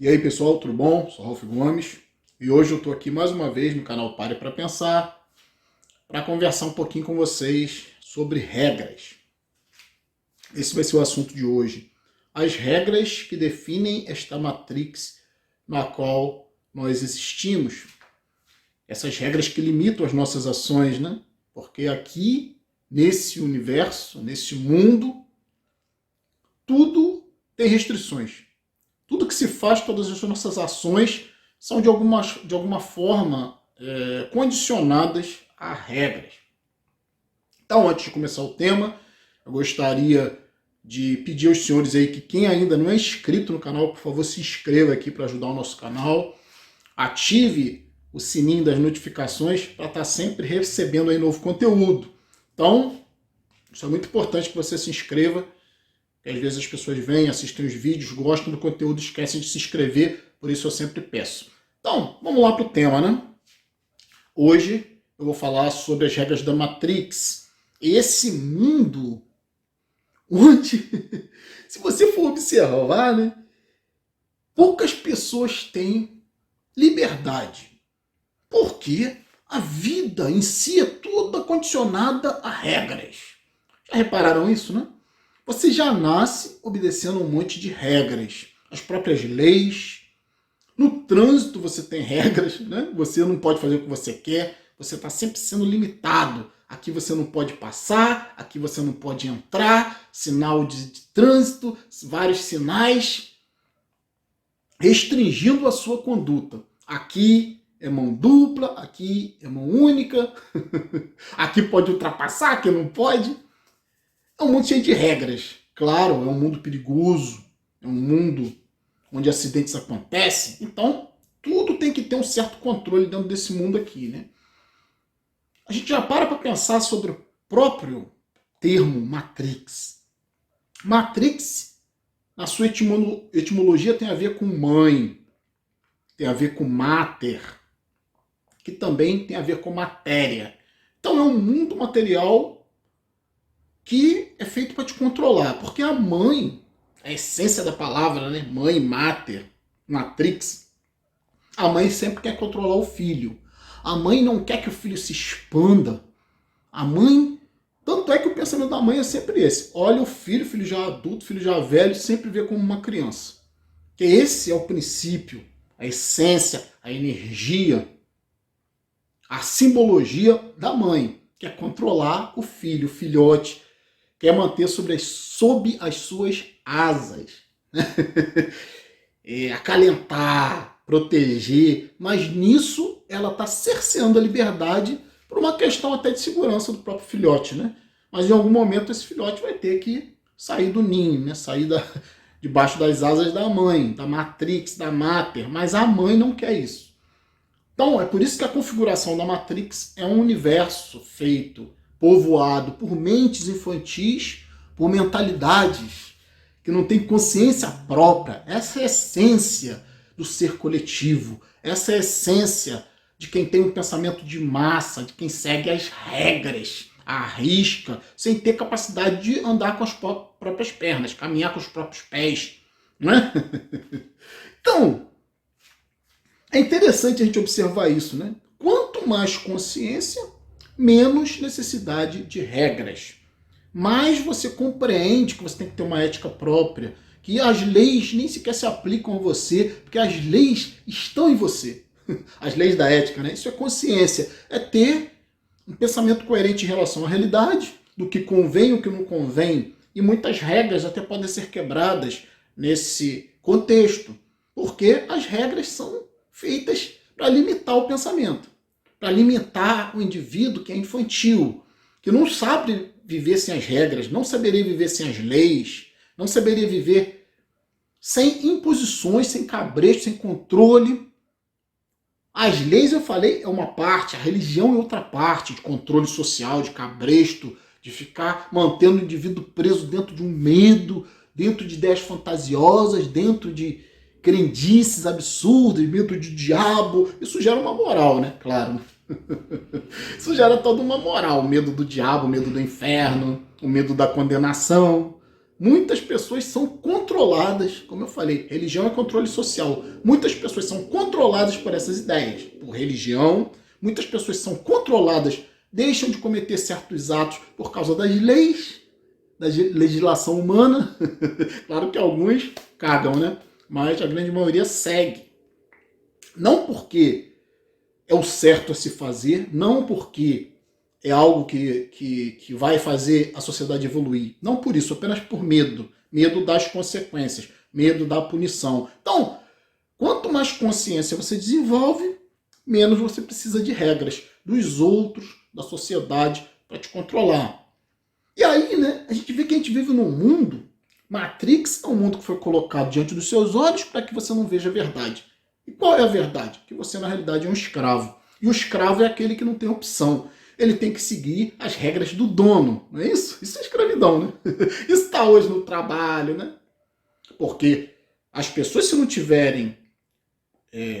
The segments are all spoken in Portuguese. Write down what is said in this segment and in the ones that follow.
E aí pessoal, tudo bom? Sou Ralf Gomes e hoje eu estou aqui mais uma vez no canal Pare para Pensar para conversar um pouquinho com vocês sobre regras. Esse vai ser o assunto de hoje. As regras que definem esta matrix na qual nós existimos. Essas regras que limitam as nossas ações, né? Porque aqui, nesse universo, nesse mundo, tudo tem restrições. Tudo que se faz, todas as nossas ações são de alguma forma condicionadas a regras. Então, antes de começar o tema, eu gostaria de pedir aos senhores aí que quem ainda não é inscrito no canal, por favor, se inscreva aqui para ajudar o nosso canal. Ative o sininho das notificações para estar sempre recebendo aí novo conteúdo. Então, isso é muito importante que você se inscreva. Às vezes as pessoas vêm, assistem os vídeos, gostam do conteúdo, esquecem de se inscrever, por isso eu sempre peço. Então, vamos lá para o tema, né? Hoje eu vou falar sobre as regras da Matrix. Esse mundo onde, se você for observar, né, poucas pessoas têm liberdade. Porque a vida em si é toda condicionada a regras. Já repararam isso, né? Você já nasce obedecendo um monte de regras, as próprias leis. No trânsito você tem regras, né? Você não pode fazer o que você quer, você está sempre sendo limitado. Aqui você não pode passar, aqui você não pode entrar, sinal de trânsito, vários sinais restringindo a sua conduta. Aqui é mão dupla, aqui é mão única, aqui pode ultrapassar, aqui não pode. É um mundo cheio de regras. Claro, é um mundo perigoso, é um mundo onde acidentes acontecem. Então, tudo tem que ter um certo controle dentro desse mundo aqui, né? A gente já para pensar sobre o próprio termo Matrix. Matrix, na sua etimologia, tem a ver com mãe, tem a ver com mater, que também tem a ver com matéria. Então é um mundo material que é feito para te controlar, porque a mãe, a essência da palavra, né? Mãe, mater, matrix, a mãe sempre quer controlar o filho. A mãe não quer que o filho se expanda. A mãe, tanto é que o pensamento da mãe é sempre esse. Olha o filho já adulto, filho já velho, sempre vê como uma criança. Que esse é o princípio, a essência, a energia, a simbologia da mãe, que é controlar o filho, o filhote, quer manter sob as suas asas, né? Acalentar, proteger, mas nisso ela está cerceando a liberdade por uma questão até de segurança do próprio filhote, né? Mas em algum momento esse filhote vai ter que sair do ninho, né? Sair debaixo das asas da mãe, da matrix, da mater, mas a mãe não quer isso. Então é por isso que a configuração da Matrix é um universo feito, povoado por mentes infantis, por mentalidades que não têm consciência própria. Essa é a essência do ser coletivo. Essa é a essência de quem tem um pensamento de massa, de quem segue as regras, à risca, sem ter capacidade de andar com as próprias pernas, caminhar com os próprios pés. Não é? Então, é interessante a gente observar isso, né? Quanto mais consciência, menos necessidade de regras. Mais você compreende que você tem que ter uma ética própria, que as leis nem sequer se aplicam a você, porque as leis estão em você. As leis da ética, né? Isso é consciência, é ter um pensamento coerente em relação à realidade, do que convém e o que não convém. E muitas regras até podem ser quebradas nesse contexto, porque as regras são feitas para limitar o pensamento, para limitar o indivíduo que é infantil, que não sabe viver sem as regras, não saberia viver sem as leis, não saberia viver sem imposições, sem cabresto, sem controle. As leis, eu falei, é uma parte, a religião é outra parte, de controle social, de cabresto, de ficar mantendo o indivíduo preso dentro de um medo, dentro de ideias fantasiosas, dentro de crendices absurdas, medo de diabo. Isso gera uma moral, né? Claro. Isso gera toda uma moral. O medo do diabo, o medo do inferno, o medo da condenação. muitas pessoas são controladas, como eu falei, religião é controle social. Muitas pessoas são controladas por essas ideias, por religião. Muitas pessoas são controladas, deixam de cometer certos atos por causa das leis, da legislação humana. Claro que alguns cagam, né? Mas a grande maioria segue. Não porque é o certo a se fazer, não porque é algo que vai fazer a sociedade evoluir. Não por isso, apenas por medo. Medo das consequências, medo da punição. Então, quanto mais consciência você desenvolve, menos você precisa de regras dos outros, da sociedade, para te controlar. E aí, né, a gente vê que a gente vive num mundo, Matrix é um mundo que foi colocado diante dos seus olhos para que você não veja a verdade. E qual é a verdade? Que você, na realidade, é um escravo. E o escravo é aquele que não tem opção. Ele tem que seguir as regras do dono, não é isso? Isso é escravidão, né? Isso está hoje no trabalho, né? Porque as pessoas, se não tiverem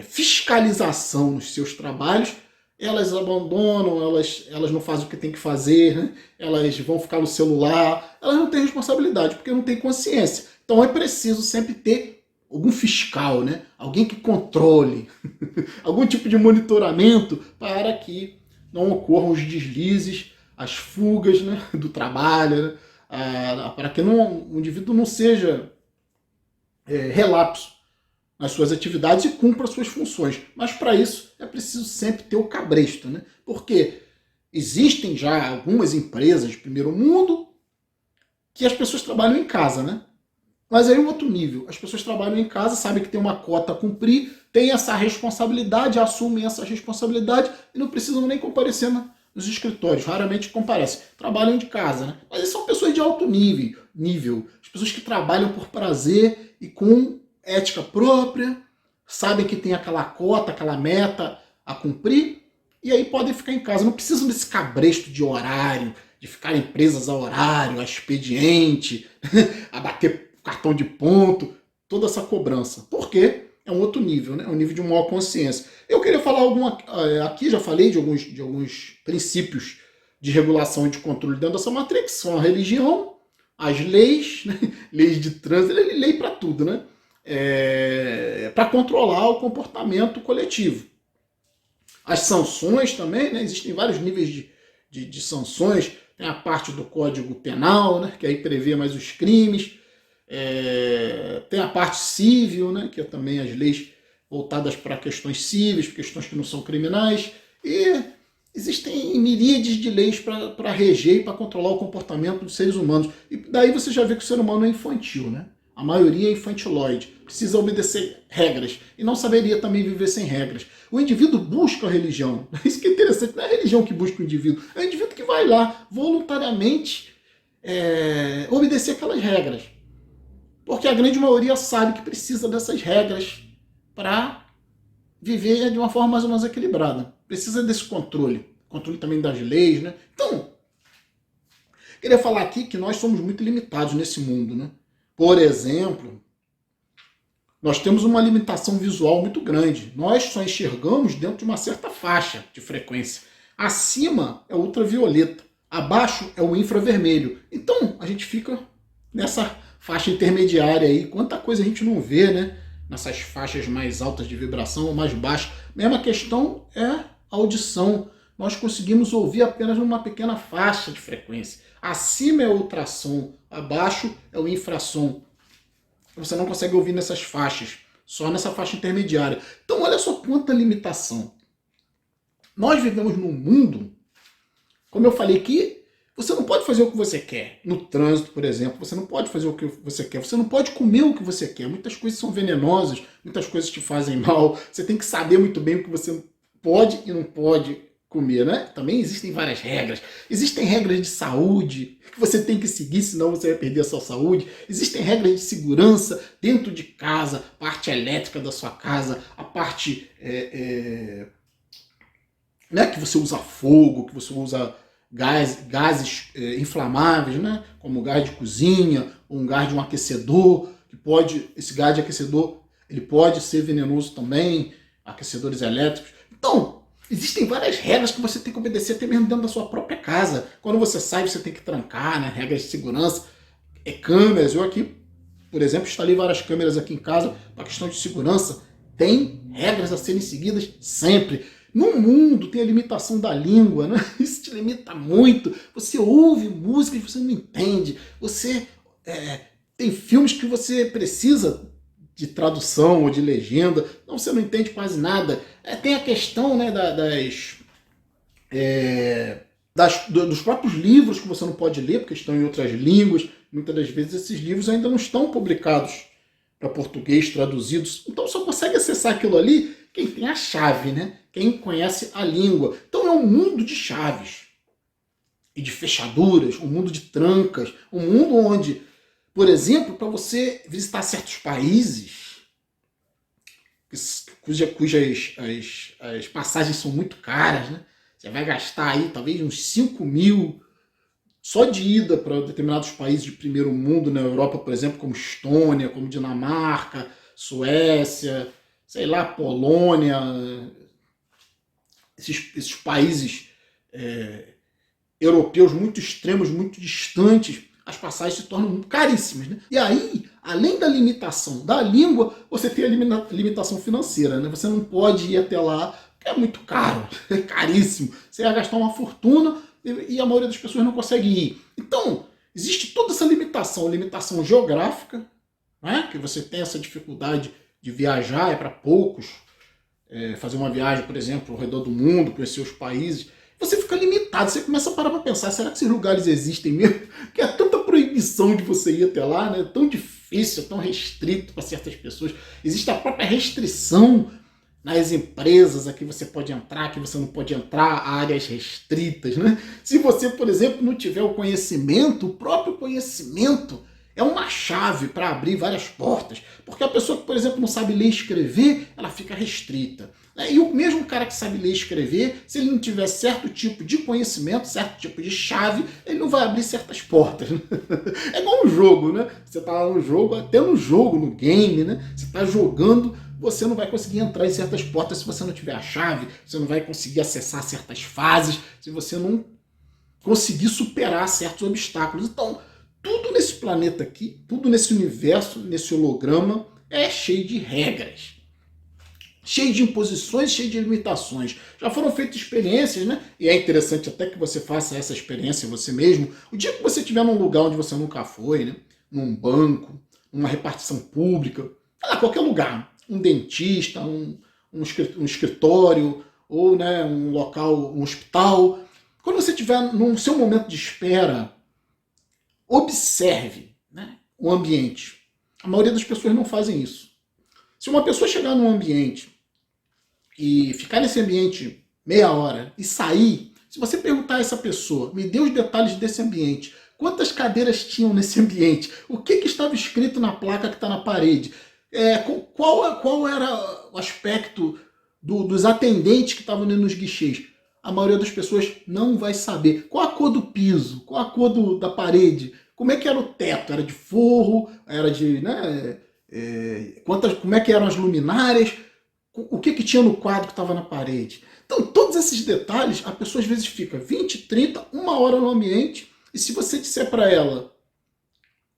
fiscalização nos seus trabalhos, elas abandonam, elas não fazem o que tem que fazer, né? Elas vão ficar no celular, elas não têm responsabilidade, porque não têm consciência. Então é preciso sempre ter algum fiscal, né? Alguém que controle, algum tipo de monitoramento para que não ocorram os deslizes, as fugas, né, do trabalho, né? Para que o indivíduo não seja relapso nas suas atividades e cumpra as suas funções. Mas para isso é preciso sempre ter o cabresto, né? Porque existem já algumas empresas de primeiro mundo que as pessoas trabalham em casa, né? Mas aí é um outro nível. As pessoas trabalham em casa, sabem que tem uma cota a cumprir, têm essa responsabilidade, assumem essa responsabilidade e não precisam nem comparecer nos escritórios. Raramente comparecem. Trabalham de casa, né? Mas são pessoas de alto nível. As pessoas que trabalham por prazer e com ética própria, sabem que tem aquela cota, aquela meta a cumprir, e aí podem ficar em casa. Não precisam desse cabresto de horário, de ficarem presas a horário, a expediente, a bater cartão de ponto, toda essa cobrança. Porque é um outro nível, né? É um nível de maior consciência. Eu queria falar aqui já falei de alguns princípios de regulação e de controle dentro dessa matrix, são a religião, as leis, né? Leis de trânsito, lei para tudo, né? Para controlar o comportamento coletivo. As sanções também, né? Existem vários níveis de sanções. Tem a parte do Código Penal, né? Que aí prevê mais os crimes. Tem a parte civil, né? Que é também as leis voltadas para questões cíveis, questões que não são criminais. E existem miríades de leis para reger e para controlar o comportamento dos seres humanos. E daí você já vê que o ser humano é infantil, né? A maioria é infantiloide, precisa obedecer regras e não saberia também viver sem regras. O indivíduo busca a religião. Isso que é interessante, não é a religião que busca o indivíduo, é o indivíduo que vai lá voluntariamente obedecer aquelas regras. Porque a grande maioria sabe que precisa dessas regras para viver de uma forma mais ou menos equilibrada. Precisa desse controle também das leis, né? Então, queria falar aqui que nós somos muito limitados nesse mundo, né? Por exemplo, nós temos uma limitação visual muito grande. Nós só enxergamos dentro de uma certa faixa de frequência. Acima é o ultravioleta, abaixo é o infravermelho. Então, a gente fica nessa faixa intermediária aí. Quanta coisa a gente não vê, né? Nessas faixas mais altas de vibração ou mais baixas. Mesma questão é a audição. Nós conseguimos ouvir apenas numa pequena faixa de frequência. Acima é o ultrassom, abaixo é o infrassom. Você não consegue ouvir nessas faixas, só nessa faixa intermediária. Então olha só quanta limitação. Nós vivemos num mundo, como eu falei aqui, você não pode fazer o que você quer. No trânsito, por exemplo, você não pode fazer o que você quer. Você não pode comer o que você quer. Muitas coisas são venenosas, muitas coisas te fazem mal. Você tem que saber muito bem o que você pode e não pode comer, né? Também existem várias regras. Existem regras de saúde que você tem que seguir, senão você vai perder a sua saúde. Existem regras de segurança dentro de casa, parte elétrica da sua casa, a parte né, que você usa fogo, que você usa gases inflamáveis, né? Como gás de cozinha, ou um gás de um aquecedor, esse gás de aquecedor ele pode ser venenoso também, aquecedores elétricos. Então, existem várias regras que você tem que obedecer até mesmo dentro da sua própria casa. Quando você sai, você tem que trancar, né? Regras de segurança. câmeras. Eu aqui, por exemplo, instalei várias câmeras aqui em casa para questão de segurança. Tem regras a serem seguidas sempre. No mundo tem a limitação da língua, né? Isso te limita muito. Você ouve música e você não entende. Você tem filmes que você precisa de tradução ou de legenda, então você não entende quase nada. Tem a questão, né, dos próprios livros que você não pode ler, porque estão em outras línguas. Muitas das vezes esses livros ainda não estão publicados para português, traduzidos. Então só consegue acessar aquilo ali quem tem a chave, né? Quem conhece a língua. Então é um mundo de chaves e de fechaduras, um mundo de trancas, um mundo onde, por exemplo, para você visitar certos países cujas as passagens são muito caras, né? Você vai gastar aí talvez uns 5 mil só de ida para determinados países de primeiro mundo na Europa, por exemplo, como Estônia, como Dinamarca, Suécia, sei lá, Polônia, esses países europeus muito extremos, muito distantes, as passagens se tornam caríssimas, né? E aí, além da limitação da língua, você tem a limitação financeira, né? Você não pode ir até lá, porque é muito caro, é caríssimo. Você vai gastar uma fortuna e a maioria das pessoas não consegue ir. Então, existe toda essa limitação geográfica, né? Que você tem essa dificuldade de viajar, é para poucos. Fazer uma viagem, por exemplo, ao redor do mundo, conhecer os países, você fica limitado, você começa a parar para pensar, será que esses lugares existem mesmo? Que é tanta proibição de você ir até lá, né? É tão difícil, é tão restrito para certas pessoas. Existe a própria restrição nas empresas a que você pode entrar, que você não pode entrar, áreas restritas, né? Se você, por exemplo, não tiver o conhecimento, o próprio conhecimento é uma chave para abrir várias portas. Porque a pessoa que, por exemplo, não sabe ler e escrever, ela fica restrita. E o mesmo cara que sabe ler e escrever, se ele não tiver certo tipo de conhecimento, certo tipo de chave, ele não vai abrir certas portas. É igual um jogo, né? Você tá lá no jogo, até no jogo, no game, né? Você tá jogando, você não vai conseguir entrar em certas portas se você não tiver a chave, você não vai conseguir acessar certas fases, se você não conseguir superar certos obstáculos. Então, tudo nesse planeta aqui, tudo nesse universo, nesse holograma, é cheio de regras, cheio de imposições, cheio de limitações. Já foram feitas experiências, né? E é interessante até que você faça essa experiência você mesmo. O dia que você estiver num lugar onde você nunca foi, né? Num banco, numa repartição pública, qualquer lugar, um dentista, um escritório, ou, né, um local, um hospital. Quando você estiver no seu momento de espera, observe, né, o ambiente. A maioria das pessoas não fazem isso. Se uma pessoa chegar num ambiente e ficar nesse ambiente meia hora e sair, se você perguntar a essa pessoa, me dê os detalhes desse ambiente, quantas cadeiras tinham nesse ambiente, o que estava escrito na placa que está na parede, qual era o aspecto dos atendentes que estavam nos guichês, a maioria das pessoas não vai saber. Qual a cor do piso? Qual a cor da parede? Como é que era o teto? Era de forro? Era de... né, como é que eram as luminárias? O que tinha no quadro que estava na parede? Então, todos esses detalhes, a pessoa às vezes fica 20, 30, uma hora no ambiente, e se você disser para ela,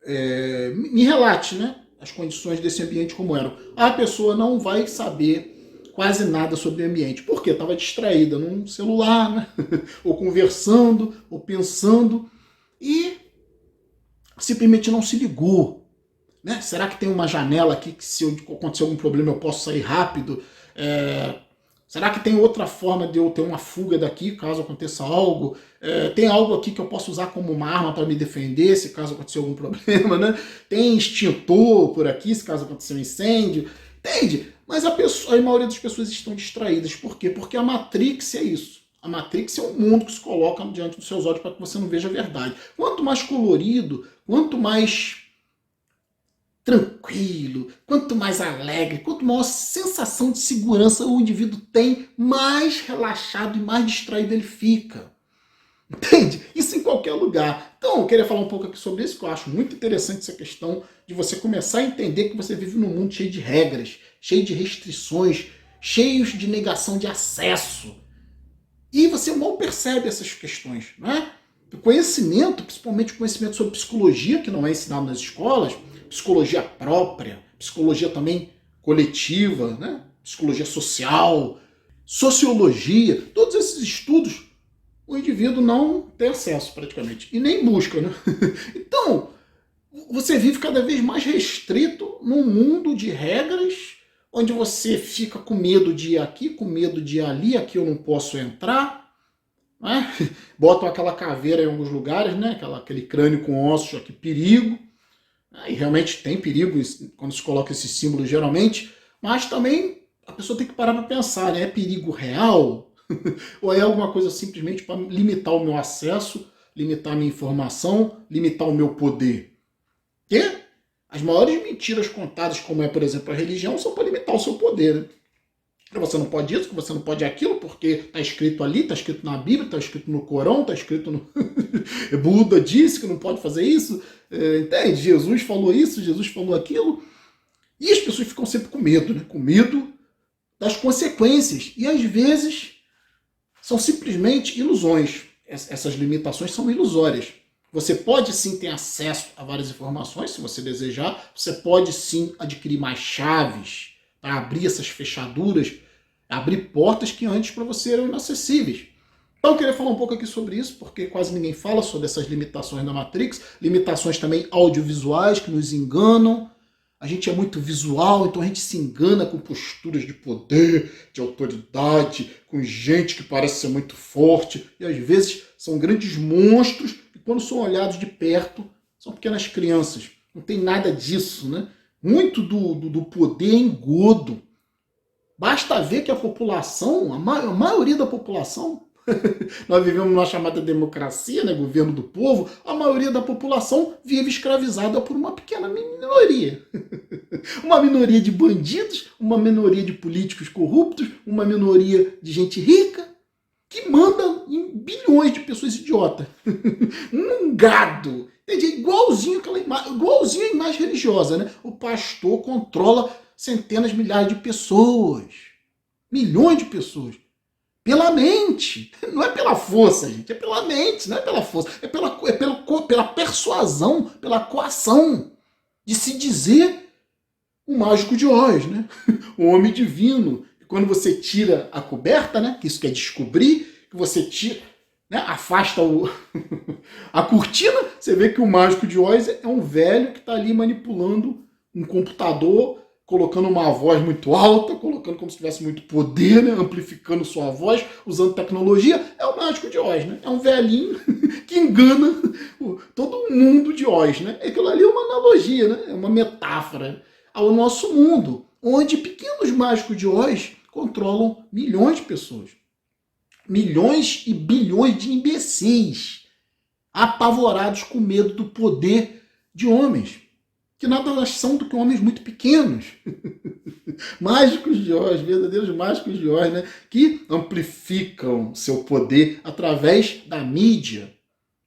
me relate, né, as condições desse ambiente como eram, a pessoa não vai saber quase nada sobre o ambiente. Por quê? Estava distraída num celular, né? Ou conversando, ou pensando, e simplesmente não se ligou. Né? Será que tem uma janela aqui que se acontecer algum problema eu posso sair rápido? Será que tem outra forma de eu ter uma fuga daqui caso aconteça algo? Tem algo aqui que eu posso usar como uma arma para me defender se caso acontecer algum problema? Né? Tem extintor por aqui se caso acontecer um incêndio? Entende? Mas a maioria das pessoas estão distraídas. Por quê? Porque a Matrix é isso. A Matrix é um mundo que se coloca diante dos seus olhos para que você não veja a verdade. Quanto mais colorido, quanto mais tranquilo, quanto mais alegre, quanto maior sensação de segurança o indivíduo tem, mais relaxado e mais distraído ele fica. Entende? Isso em qualquer lugar. Então, eu queria falar um pouco aqui sobre isso, que eu acho muito interessante essa questão de você começar a entender que você vive num mundo cheio de regras, cheio de restrições, cheios de negação de acesso. E você mal percebe essas questões, não é? conhecimento, principalmente o conhecimento sobre psicologia, que não é ensinado nas escolas, psicologia própria, psicologia também coletiva, né? Psicologia social, sociologia, todos esses estudos o indivíduo não tem acesso praticamente e nem busca, né? Então, você vive cada vez mais restrito num mundo de regras, onde você fica com medo de ir aqui, com medo de ir ali, aqui eu não posso entrar, né? Botam aquela caveira em alguns lugares, né? Aquele crânio com ossos, aqui, perigo. E realmente tem perigo quando se coloca esse símbolo geralmente, mas também a pessoa tem que parar para pensar, né? É perigo real? Ou é alguma coisa simplesmente para limitar o meu acesso, limitar a minha informação, limitar o meu poder? E as maiores mentiras contadas, como é, por exemplo, a religião, são para limitar o seu poder, né? Que você não pode isso, que você não pode aquilo, porque está escrito ali, está escrito na Bíblia, está escrito no Corão, está escrito no... Buda disse que não pode fazer isso, entende? Jesus falou isso, Jesus falou aquilo. E as pessoas ficam sempre com medo, né? Com medo das consequências. E às vezes são simplesmente ilusões. Essas limitações são ilusórias. Você pode sim ter acesso a várias informações, se você desejar. Você pode sim adquirir mais chaves para abrir essas fechaduras, abrir portas que antes para você eram inacessíveis. Então eu queria falar um pouco aqui sobre isso, porque quase ninguém fala sobre essas limitações da Matrix, limitações também audiovisuais que nos enganam. A gente é muito visual, então a gente se engana com posturas de poder, de autoridade, com gente que parece ser muito forte, e às vezes são grandes monstros, e quando são olhados de perto, são pequenas crianças. Não tem nada disso, né? Muito do poder é engodo. Basta ver que a população, a maioria da população, nós vivemos numa chamada democracia, né, governo do povo, a maioria da população vive escravizada por uma pequena minoria. Uma minoria de bandidos, uma minoria de políticos corruptos, uma minoria de gente rica, que manda em bilhões de pessoas idiotas. Um gado. Entendi? Igualzinho a imagem religiosa, né? O pastor controla centenas, milhares de pessoas. Milhões de pessoas. Pela mente. Não é pela força, gente. É pela mente, não é pela força. É pela persuasão, pela coação de se dizer o mágico de Oz, né? O homem divino. E quando você tira a coberta, né? Que isso quer descobrir, que você tira, né? Afasta a cortina, você vê que o mágico de Oz é um velho que está ali manipulando um computador, colocando uma voz muito alta, colocando como se tivesse muito poder, né? Amplificando sua voz, usando tecnologia. É o mágico de Oz, né? É um velhinho que engana todo mundo de Oz, né? Aquilo ali é uma analogia, né? É uma metáfora ao nosso mundo, onde pequenos mágicos de Oz controlam milhões de pessoas. Milhões e bilhões de imbecis, apavorados com medo do poder de homens, que nada são do que homens muito pequenos. Mágicos de Oz, verdadeiros mágicos de Oz, né? Que amplificam seu poder através da mídia,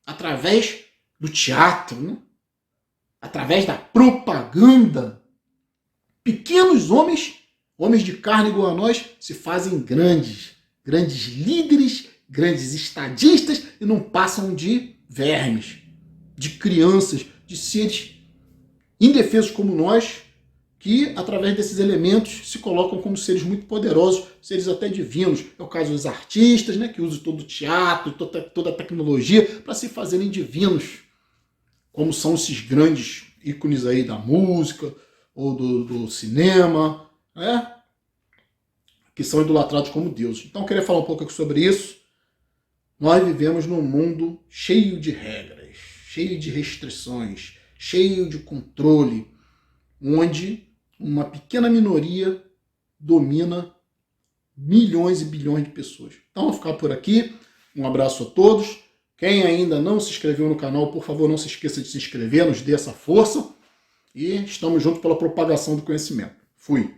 através do teatro, né? Através da propaganda. Pequenos homens, homens de carne igual a nós, se fazem grandes líderes, grandes estadistas e não passam de vermes, de crianças, de seres indefesos como nós, que através desses elementos se colocam como seres muito poderosos, seres até divinos. É o caso dos artistas, né, que usam todo o teatro, toda a tecnologia para se fazerem divinos, como são esses grandes ícones aí da música ou do cinema, né? Que são idolatrados como deuses. Então eu queria falar um pouco aqui sobre isso. Nós vivemos num mundo cheio de regras, cheio de restrições, cheio de controle, onde uma pequena minoria domina milhões e bilhões de pessoas. Então, vou ficar por aqui. Um abraço a todos. Quem ainda não se inscreveu no canal, por favor, não se esqueça de se inscrever, nos dê essa força. E estamos juntos pela propagação do conhecimento. Fui!